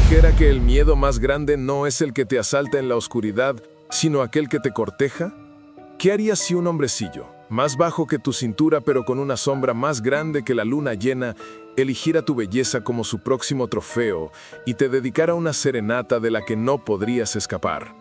dijera que el miedo más grande no es el que te asalta en la oscuridad, sino aquel que te corteja? ¿Qué harías si un hombrecillo, más bajo que tu cintura pero con una sombra más grande que la luna llena, eligiera tu belleza como su próximo trofeo y te dedicara una serenata de la que no podrías escapar?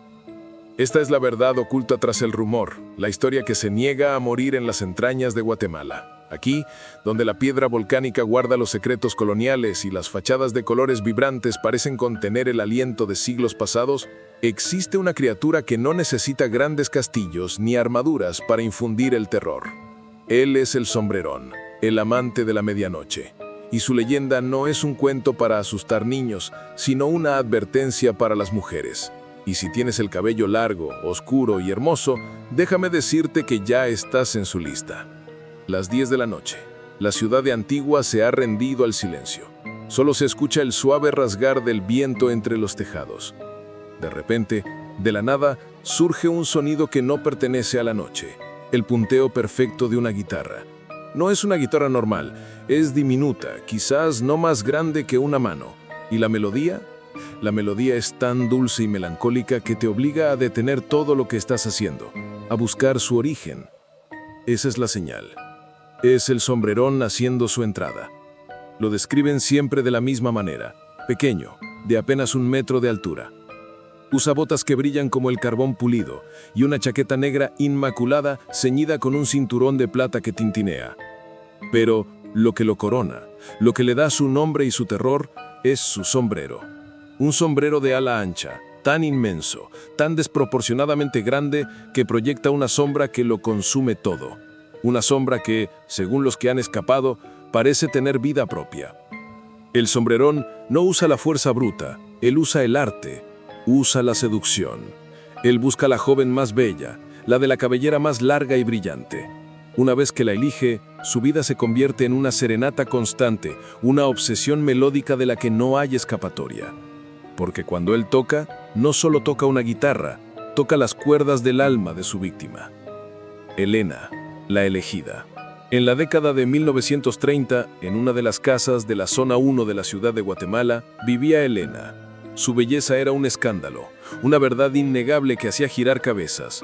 Esta es la verdad oculta tras el rumor, la historia que se niega a morir en las entrañas de Guatemala. Aquí, donde la piedra volcánica guarda los secretos coloniales y las fachadas de colores vibrantes parecen contener el aliento de siglos pasados, existe una criatura que no necesita grandes castillos ni armaduras para infundir el terror. Él es el Sombrerón, el amante de la medianoche. Y su leyenda no es un cuento para asustar niños, sino una advertencia para las mujeres. Y si tienes el cabello largo, oscuro y hermoso, déjame decirte que ya estás en su lista. Las 10 de la noche. La ciudad de Antigua se ha rendido al silencio. Solo se escucha el suave rasgar del viento entre los tejados. De repente, de la nada, surge un sonido que no pertenece a la noche. El punteo perfecto de una guitarra. No es una guitarra normal, es diminuta, quizás no más grande que una mano. ¿Y la melodía? La melodía es tan dulce y melancólica que te obliga a detener todo lo que estás haciendo, a buscar su origen. Esa es la señal. Es el Sombrerón haciendo su entrada. Lo describen siempre de la misma manera, pequeño, de apenas 1 metro de altura. Usa botas que brillan como el carbón pulido y una chaqueta negra inmaculada ceñida con un cinturón de plata que tintinea. Pero lo que lo corona, lo que le da su nombre y su terror, es su sombrero. Un sombrero de ala ancha, tan inmenso, tan desproporcionadamente grande que proyecta una sombra que lo consume todo. Una sombra que, según los que han escapado, parece tener vida propia. El Sombrerón no usa la fuerza bruta, él usa el arte, usa la seducción. Él busca la joven más bella, la de la cabellera más larga y brillante. Una vez que la elige, su vida se convierte en una serenata constante, una obsesión melódica de la que no hay escapatoria. Porque cuando él toca, no solo toca una guitarra, toca las cuerdas del alma de su víctima. Elena, la elegida. En la década de 1930, en una de las casas de la zona 1 de la ciudad de Guatemala, vivía Elena. Su belleza era un escándalo, una verdad innegable que hacía girar cabezas.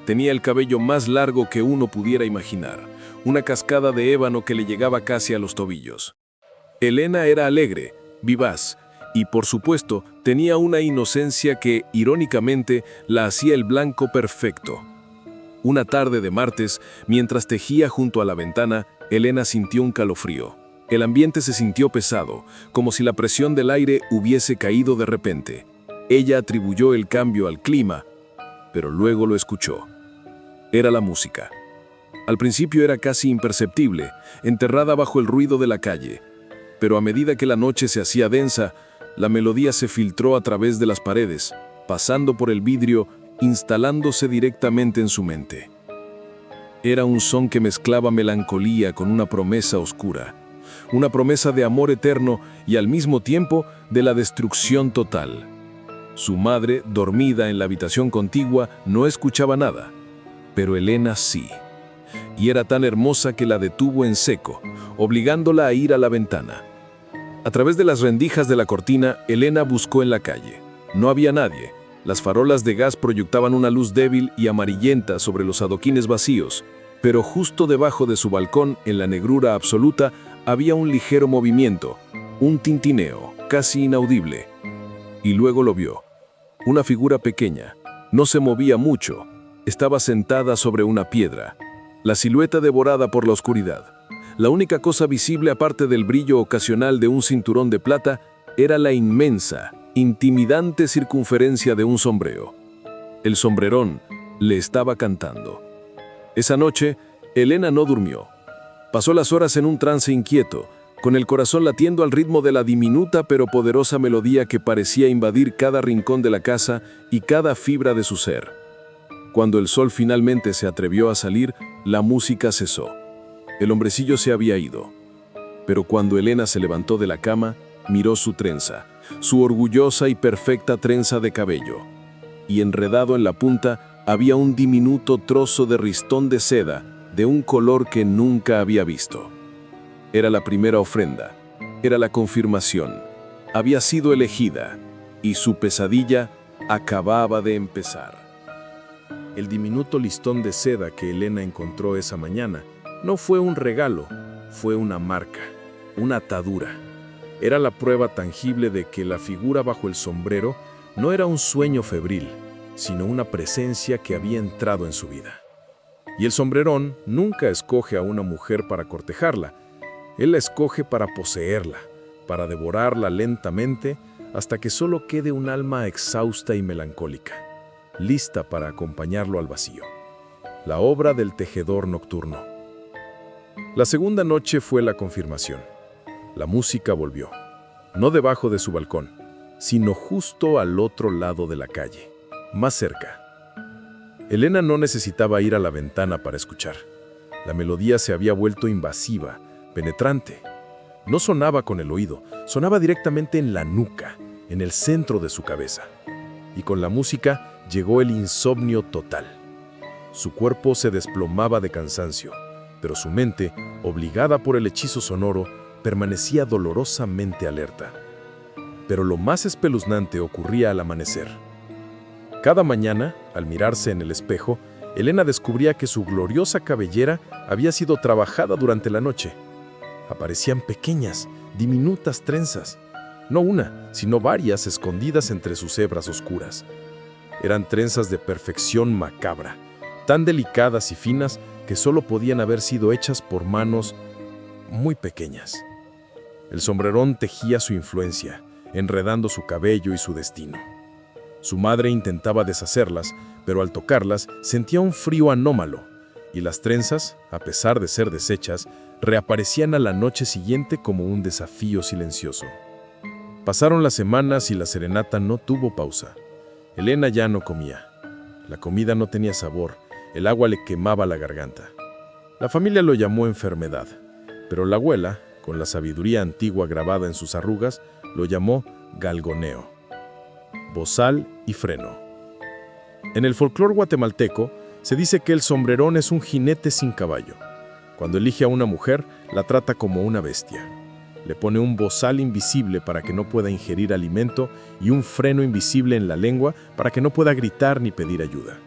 Tenía el cabello más largo que uno pudiera imaginar, una cascada de ébano que le llegaba casi a los tobillos. Elena era alegre, vivaz, y por supuesto tenía una inocencia que, irónicamente, la hacía el blanco perfecto. Una tarde de martes, mientras tejía junto a la ventana, Elena sintió un calofrío. El ambiente se sintió pesado, como si la presión del aire hubiese caído de repente. Ella atribuyó el cambio al clima, pero luego lo escuchó. Era la música. Al principio era casi imperceptible, enterrada bajo el ruido de la calle. Pero a medida que la noche se hacía densa, la melodía se filtró a través de las paredes, pasando por el vidrio, instalándose directamente en su mente. Era un son que mezclaba melancolía con una promesa oscura, una promesa de amor eterno y al mismo tiempo de la destrucción total. Su madre, dormida en la habitación contigua, no escuchaba nada, pero Elena sí. Y era tan hermosa que la detuvo en seco, obligándola a ir a la ventana. A través de las rendijas de la cortina, Elena buscó en la calle. No había nadie. Las farolas de gas proyectaban una luz débil y amarillenta sobre los adoquines vacíos, pero justo debajo de su balcón, en la negrura absoluta, había un ligero movimiento, un tintineo, casi inaudible. Y luego lo vio. Una figura pequeña. No se movía mucho. Estaba sentada sobre una piedra, la silueta devorada por la oscuridad. La única cosa visible aparte del brillo ocasional de un cinturón de plata era la inmensa, intimidante circunferencia de un sombrero. El Sombrerón le estaba cantando. Esa noche, Elena no durmió. Pasó las horas en un trance inquieto, con el corazón latiendo al ritmo de la diminuta pero poderosa melodía que parecía invadir cada rincón de la casa y cada fibra de su ser. Cuando el sol finalmente se atrevió a salir, la música cesó. El hombrecillo se había ido. Pero cuando Elena se levantó de la cama, miró su trenza, su orgullosa y perfecta trenza de cabello. Y enredado en la punta había un diminuto trozo de ristón de seda, de un color que nunca había visto. Era la primera ofrenda, era la confirmación. Había sido elegida, y su pesadilla acababa de empezar. El diminuto listón de seda que Elena encontró esa mañana no fue un regalo, fue una marca, una atadura. Era la prueba tangible de que la figura bajo el sombrero no era un sueño febril, sino una presencia que había entrado en su vida. Y el sombrerón nunca escoge a una mujer para cortejarla, él la escoge para poseerla, para devorarla lentamente hasta que solo quede un alma exhausta y melancólica, lista para acompañarlo al vacío. La obra del tejedor nocturno. La segunda noche fue la confirmación. La música volvió, no debajo de su balcón, sino justo al otro lado de la calle, más cerca. Elena no necesitaba ir a la ventana para escuchar. La melodía se había vuelto invasiva, penetrante. No sonaba con el oído, sonaba directamente en la nuca, en el centro de su cabeza. Y con la música llegó el insomnio total. Su cuerpo se desplomaba de cansancio, pero su mente, obligada por el hechizo sonoro, permanecía dolorosamente alerta. Pero lo más espeluznante ocurría al amanecer. Cada mañana, al mirarse en el espejo, Elena descubría que su gloriosa cabellera había sido trabajada durante la noche. Aparecían pequeñas, diminutas trenzas, no una, sino varias escondidas entre sus hebras oscuras. Eran trenzas de perfección macabra, tan delicadas y finas que solo podían haber sido hechas por manos muy pequeñas. El sombrerón tejía su influencia, enredando su cabello y su destino. Su madre intentaba deshacerlas, pero al tocarlas sentía un frío anómalo, y las trenzas, a pesar de ser deshechas, reaparecían a la noche siguiente como un desafío silencioso. Pasaron las semanas y la serenata no tuvo pausa. Elena ya no comía. La comida no tenía sabor, el agua le quemaba la garganta. La familia lo llamó enfermedad, pero la abuela, con la sabiduría antigua grabada en sus arrugas, lo llamó galgoneo, bozal y freno. En el folclore guatemalteco se dice que el sombrerón es un jinete sin caballo. Cuando elige a una mujer, la trata como una bestia. Le pone un bozal invisible para que no pueda ingerir alimento y un freno invisible en la lengua para que no pueda gritar ni pedir ayuda.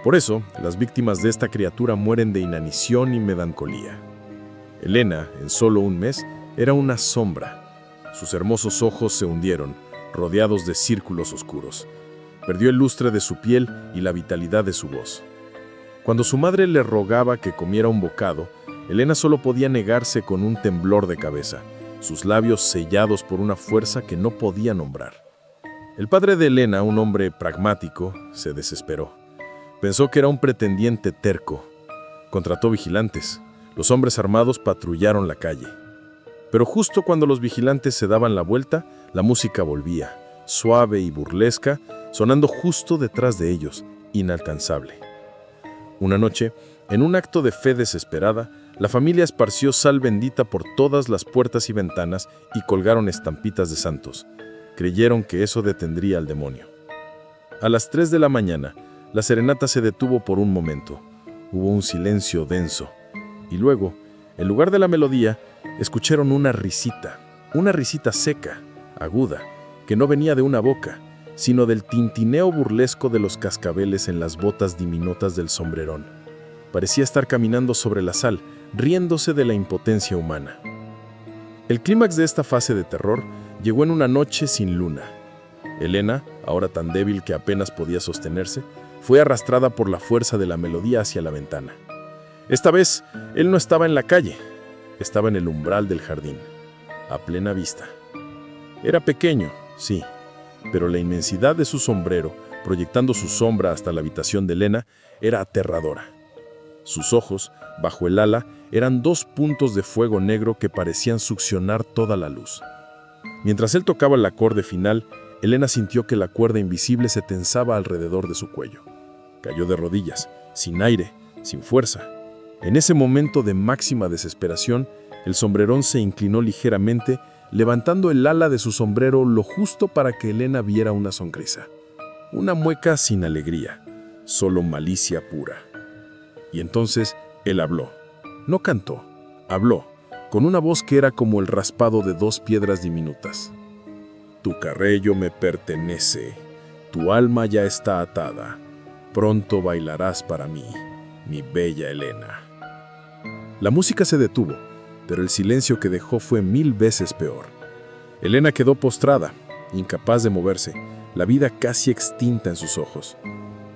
Por eso, las víctimas de esta criatura mueren de inanición y melancolía. Elena, en solo un mes, era una sombra. Sus hermosos ojos se hundieron, rodeados de círculos oscuros. Perdió el lustre de su piel y la vitalidad de su voz. Cuando su madre le rogaba que comiera un bocado, Elena solo podía negarse con un temblor de cabeza, sus labios sellados por una fuerza que no podía nombrar. El padre de Elena, un hombre pragmático, se desesperó. Pensó que era un pretendiente terco. Contrató vigilantes. Los hombres armados patrullaron la calle. Pero justo cuando los vigilantes se daban la vuelta, la música volvía, suave y burlesca, sonando justo detrás de ellos, inalcanzable. Una noche, en un acto de fe desesperada, la familia esparció sal bendita por todas las puertas y ventanas y colgaron estampitas de santos. Creyeron que eso detendría al demonio. A las 3 de la mañana, la serenata se detuvo por un momento. Hubo un silencio denso. Y luego, en lugar de la melodía, escucharon una risita seca, aguda, que no venía de una boca, sino del tintineo burlesco de los cascabeles en las botas diminutas del sombrerón. Parecía estar caminando sobre la sal, riéndose de la impotencia humana. El clímax de esta fase de terror llegó en una noche sin luna. Elena, ahora tan débil que apenas podía sostenerse, fue arrastrada por la fuerza de la melodía hacia la ventana. Esta vez, él no estaba en la calle, estaba en el umbral del jardín, a plena vista. Era pequeño, sí, pero la inmensidad de su sombrero, proyectando su sombra hasta la habitación de Elena, era aterradora. Sus ojos, bajo el ala, eran 2 puntos de fuego negro que parecían succionar toda la luz. Mientras él tocaba el acorde final, Elena sintió que la cuerda invisible se tensaba alrededor de su cuello. Cayó de rodillas, sin aire, sin fuerza. En ese momento de máxima desesperación, el sombrerón se inclinó ligeramente, levantando el ala de su sombrero lo justo para que Elena viera una sonrisa. Una mueca sin alegría, solo malicia pura. Y entonces él habló. No cantó, habló, con una voz que era como el raspado de 2 piedras diminutas. Tu cabello me pertenece, tu alma ya está atada. Pronto bailarás para mí, mi bella Helena. La música se detuvo, pero el silencio que dejó fue 1000 veces peor. Helena quedó postrada, incapaz de moverse, la vida casi extinta en sus ojos.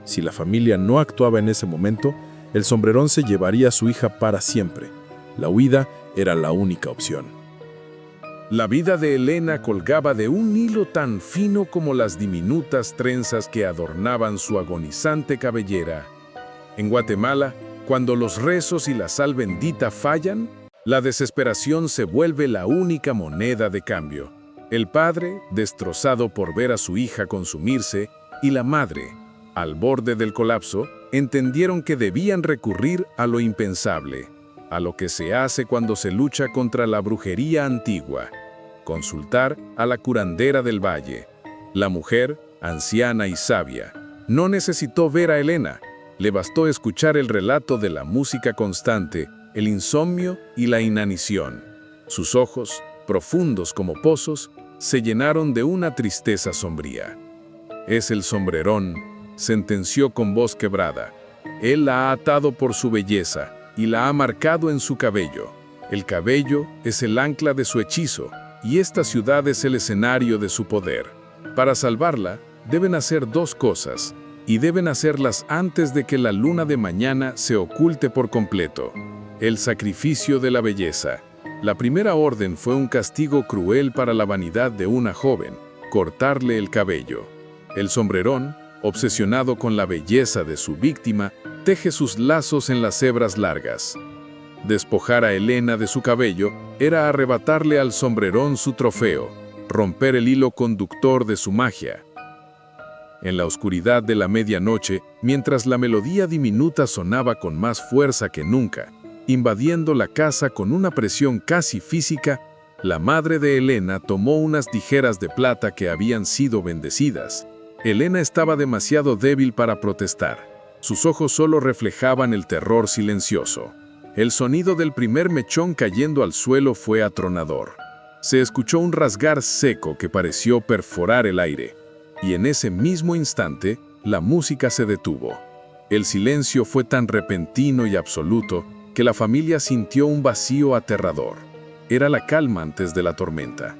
Si la familia no actuaba en ese momento, el sombrerón se llevaría a su hija para siempre. La huida era la única opción. La vida de Helena colgaba de un hilo tan fino como las diminutas trenzas que adornaban su agonizante cabellera. En Guatemala, cuando los rezos y la sal bendita fallan, la desesperación se vuelve la única moneda de cambio. El padre, destrozado por ver a su hija consumirse, y la madre, al borde del colapso, entendieron que debían recurrir a lo impensable, a lo que se hace cuando se lucha contra la brujería antigua: consultar a la curandera del valle. La mujer, anciana y sabia, no necesitó ver a Helena, le bastó escuchar el relato de la música constante, el insomnio y la inanición. Sus ojos, profundos como pozos, se llenaron de una tristeza sombría. «Es el sombrerón», sentenció con voz quebrada. «Él la ha atado por su belleza y la ha marcado en su cabello. El cabello es el ancla de su hechizo y esta ciudad es el escenario de su poder. Para salvarla, deben hacer 2 cosas, y deben hacerlas antes de que la luna de mañana se oculte por completo: el sacrificio de la belleza». La primera orden fue un castigo cruel para la vanidad de una joven: cortarle el cabello. El sombrerón, obsesionado con la belleza de su víctima, teje sus lazos en las hebras largas. Despojar a Helena de su cabello era arrebatarle al sombrerón su trofeo, romper el hilo conductor de su magia. En la oscuridad de la medianoche, mientras la melodía diminuta sonaba con más fuerza que nunca, invadiendo la casa con una presión casi física, la madre de Helena tomó unas tijeras de plata que habían sido bendecidas. Helena estaba demasiado débil para protestar. Sus ojos solo reflejaban el terror silencioso. El sonido del primer mechón cayendo al suelo fue atronador. Se escuchó un rasgar seco que pareció perforar el aire, y en ese mismo instante, la música se detuvo. El silencio fue tan repentino y absoluto que la familia sintió un vacío aterrador. Era la calma antes de la tormenta.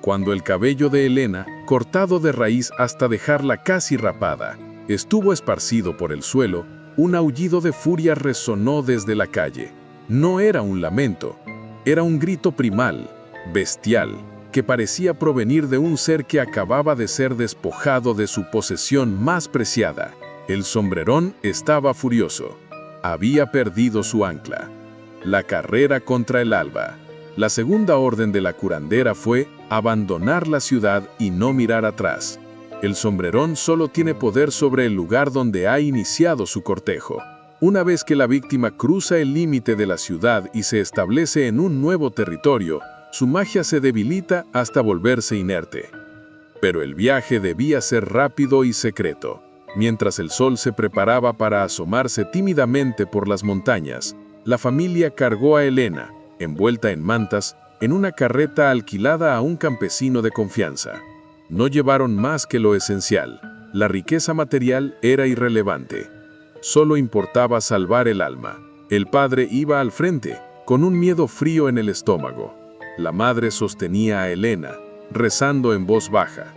Cuando el cabello de Helena, cortado de raíz hasta dejarla casi rapada, estuvo esparcido por el suelo, un aullido de furia resonó desde la calle. No era un lamento, era un grito primal, bestial, que parecía provenir de un ser que acababa de ser despojado de su posesión más preciada. El sombrerón estaba furioso. Había perdido su ancla. La carrera contra el alba. La segunda orden de la curandera fue abandonar la ciudad y no mirar atrás. El sombrerón solo tiene poder sobre el lugar donde ha iniciado su cortejo. Una vez que la víctima cruza el límite de la ciudad y se establece en un nuevo territorio, su magia se debilita hasta volverse inerte. Pero el viaje debía ser rápido y secreto. Mientras el sol se preparaba para asomarse tímidamente por las montañas, la familia cargó a Helena, envuelta en mantas, en una carreta alquilada a un campesino de confianza. No llevaron más que lo esencial. La riqueza material era irrelevante. Solo importaba salvar el alma. El padre iba al frente, con un miedo frío en el estómago. La madre sostenía a Helena, rezando en voz baja.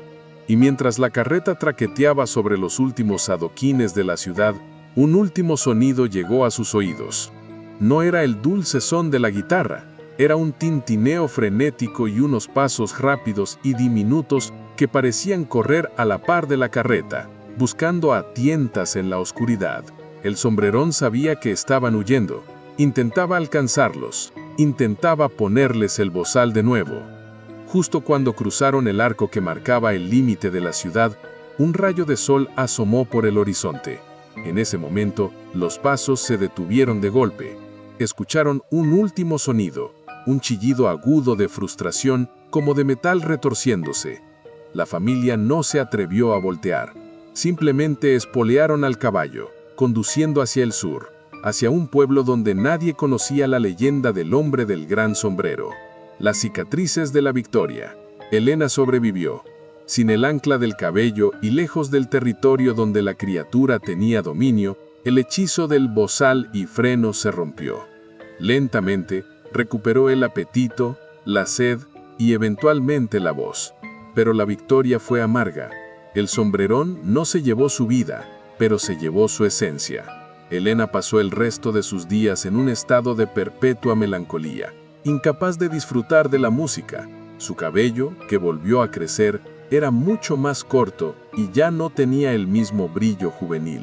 Y mientras la carreta traqueteaba sobre los últimos adoquines de la ciudad, un último sonido llegó a sus oídos. No era el dulce son de la guitarra, era un tintineo frenético y unos pasos rápidos y diminutos que parecían correr a la par de la carreta, buscando a tientas en la oscuridad. El sombrerón sabía que estaban huyendo, intentaba alcanzarlos, intentaba ponerles el bozal de nuevo. Justo cuando cruzaron el arco que marcaba el límite de la ciudad, un rayo de sol asomó por el horizonte. En ese momento, los pasos se detuvieron de golpe. Escucharon un último sonido, un chillido agudo de frustración como de metal retorciéndose. La familia no se atrevió a voltear. Simplemente espolearon al caballo, conduciendo hacia el sur, hacia un pueblo donde nadie conocía la leyenda del hombre del gran sombrero. Las cicatrices de la victoria. Helena sobrevivió, sin el ancla del cabello y lejos del territorio donde la criatura tenía dominio, el hechizo del bozal y freno se rompió. Lentamente, recuperó el apetito, la sed y eventualmente la voz. Pero la victoria fue amarga. El sombrerón no se llevó su vida, pero se llevó su esencia. Elena pasó el resto de sus días en un estado de perpetua melancolía, incapaz de disfrutar de la música. Su cabello, que volvió a crecer, era mucho más corto y ya no tenía el mismo brillo juvenil.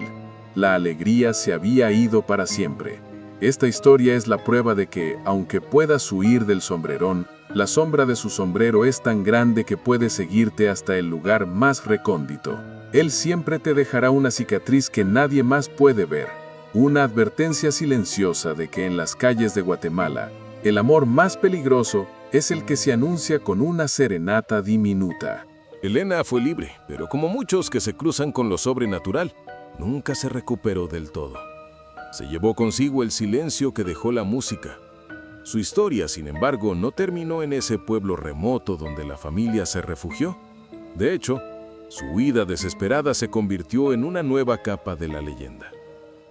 La alegría se había ido para siempre. Esta historia es la prueba de que, aunque puedas huir del sombrerón, la sombra de su sombrero es tan grande que puede seguirte hasta el lugar más recóndito. Él siempre te dejará una cicatriz que nadie más puede ver. Una advertencia silenciosa de que en las calles de Guatemala, el amor más peligroso es el que se anuncia con una serenata diminuta. Elena fue libre, pero como muchos que se cruzan con lo sobrenatural, nunca se recuperó del todo. Se llevó consigo el silencio que dejó la música. Su historia, sin embargo, no terminó en ese pueblo remoto donde la familia se refugió. De hecho, su huida desesperada se convirtió en una nueva capa de la leyenda.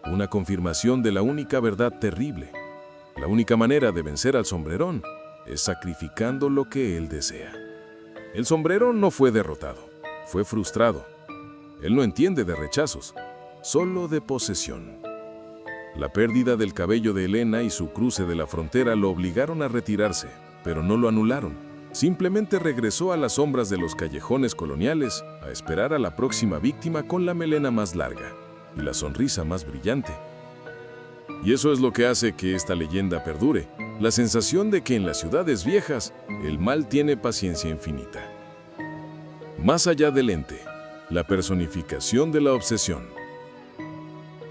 Una confirmación de la única verdad terrible. La única manera de vencer al sombrerón es sacrificando lo que él desea. El sombrerón no fue derrotado, fue frustrado. Él no entiende de rechazos, solo de posesión. La pérdida del cabello de Elena y su cruce de la frontera lo obligaron a retirarse, pero no lo anularon. Simplemente regresó a las sombras de los callejones coloniales a esperar a la próxima víctima con la melena más larga y la sonrisa más brillante. Y eso es lo que hace que esta leyenda perdure, la sensación de que en las ciudades viejas el mal tiene paciencia infinita. Más allá del ente, la personificación de la obsesión.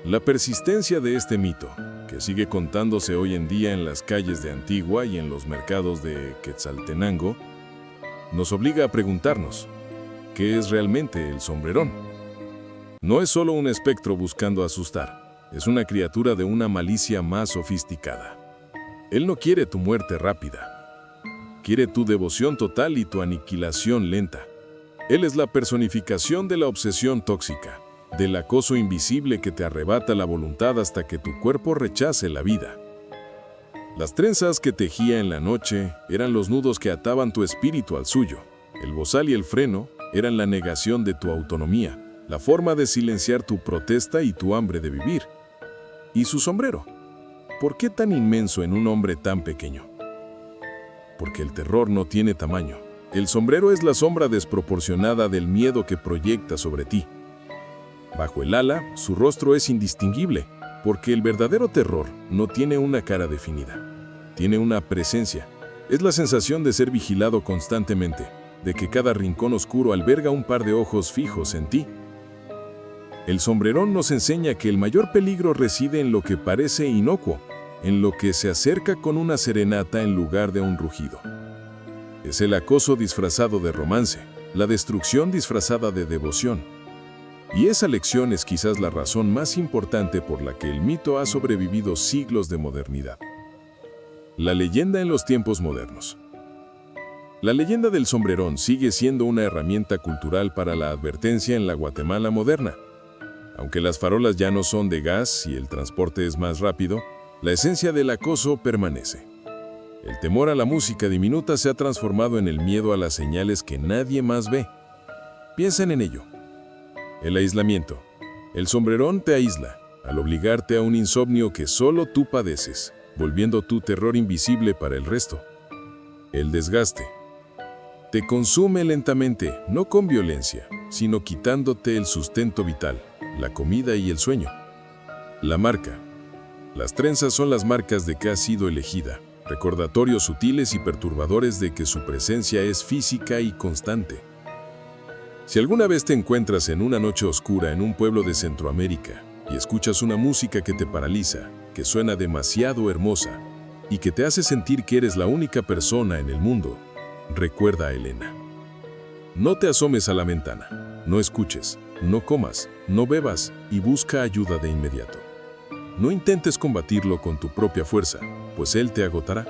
La persistencia de este mito, que sigue contándose hoy en día en las calles de Antigua y en los mercados de Quetzaltenango, nos obliga a preguntarnos, ¿qué es realmente el sombrerón? No es solo un espectro buscando asustar, es una criatura de una malicia más sofisticada. Él no quiere tu muerte rápida, quiere tu devoción total y tu aniquilación lenta. Él es la personificación de la obsesión tóxica, del acoso invisible que te arrebata la voluntad hasta que tu cuerpo rechace la vida. Las trenzas que tejía en la noche eran los nudos que ataban tu espíritu al suyo. El bozal y el freno eran la negación de tu autonomía, la forma de silenciar tu protesta y tu hambre de vivir. ¿Y su sombrero? ¿Por qué tan inmenso en un hombre tan pequeño? Porque el terror no tiene tamaño. El sombrero es la sombra desproporcionada del miedo que proyecta sobre ti. Bajo el ala, su rostro es indistinguible, porque el verdadero terror no tiene una cara definida. Tiene una presencia. Es la sensación de ser vigilado constantemente, de que cada rincón oscuro alberga un par de ojos fijos en ti. El sombrerón nos enseña que el mayor peligro reside en lo que parece inocuo, en lo que se acerca con una serenata en lugar de un rugido. Es el acoso disfrazado de romance, la destrucción disfrazada de devoción. Y esa lección es quizás la razón más importante por la que el mito ha sobrevivido siglos de modernidad. La leyenda en los tiempos modernos. La leyenda del sombrerón sigue siendo una herramienta cultural para la advertencia en la Guatemala moderna. Aunque las farolas ya no son de gas y el transporte es más rápido, la esencia del acoso permanece. El temor a la música diminuta se ha transformado en el miedo a las señales que nadie más ve. Piensen en ello. El aislamiento. El sombrerón te aísla, al obligarte a un insomnio que solo tú padeces, volviendo tu terror invisible para el resto. El desgaste. Te consume lentamente, no con violencia, sino quitándote el sustento vital, la comida y el sueño. La marca. Las trenzas son las marcas de que has sido elegida, recordatorios sutiles y perturbadores de que su presencia es física y constante. Si alguna vez te encuentras en una noche oscura en un pueblo de Centroamérica y escuchas una música que te paraliza, que suena demasiado hermosa y que te hace sentir que eres la única persona en el mundo, recuerda a Elena. No te asomes a la ventana, no escuches, no comas, no bebas y busca ayuda de inmediato. No intentes combatirlo con tu propia fuerza, pues él te agotará.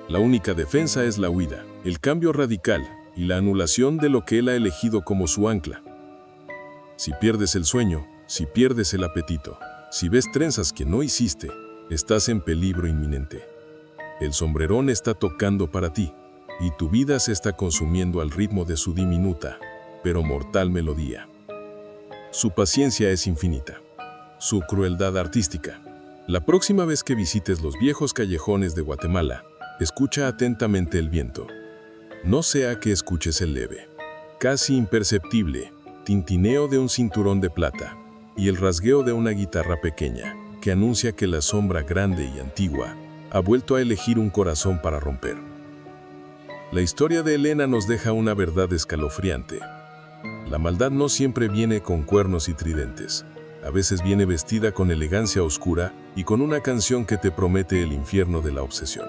La única defensa es la huida, el cambio radical, y la anulación de lo que él ha elegido como su ancla. Si pierdes el sueño, si pierdes el apetito, si ves trenzas que no hiciste, estás en peligro inminente. El sombrerón está tocando para ti, y tu vida se está consumiendo al ritmo de su diminuta, pero mortal melodía. Su paciencia es infinita, su crueldad artística. La próxima vez que visites los viejos callejones de Guatemala, escucha atentamente el viento. No sea que escuches el leve, casi imperceptible, tintineo de un cinturón de plata y el rasgueo de una guitarra pequeña que anuncia que la sombra grande y antigua ha vuelto a elegir un corazón para romper. La historia de Elena nos deja una verdad escalofriante. La maldad no siempre viene con cuernos y tridentes. A veces viene vestida con elegancia oscura y con una canción que te promete el infierno de la obsesión.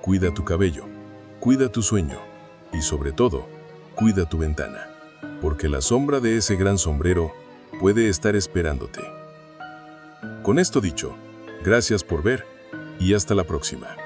Cuida tu cabello, cuida tu sueño y sobre todo, cuida tu ventana, porque la sombra de ese gran sombrero puede estar esperándote. Con esto dicho, gracias por ver y hasta la próxima.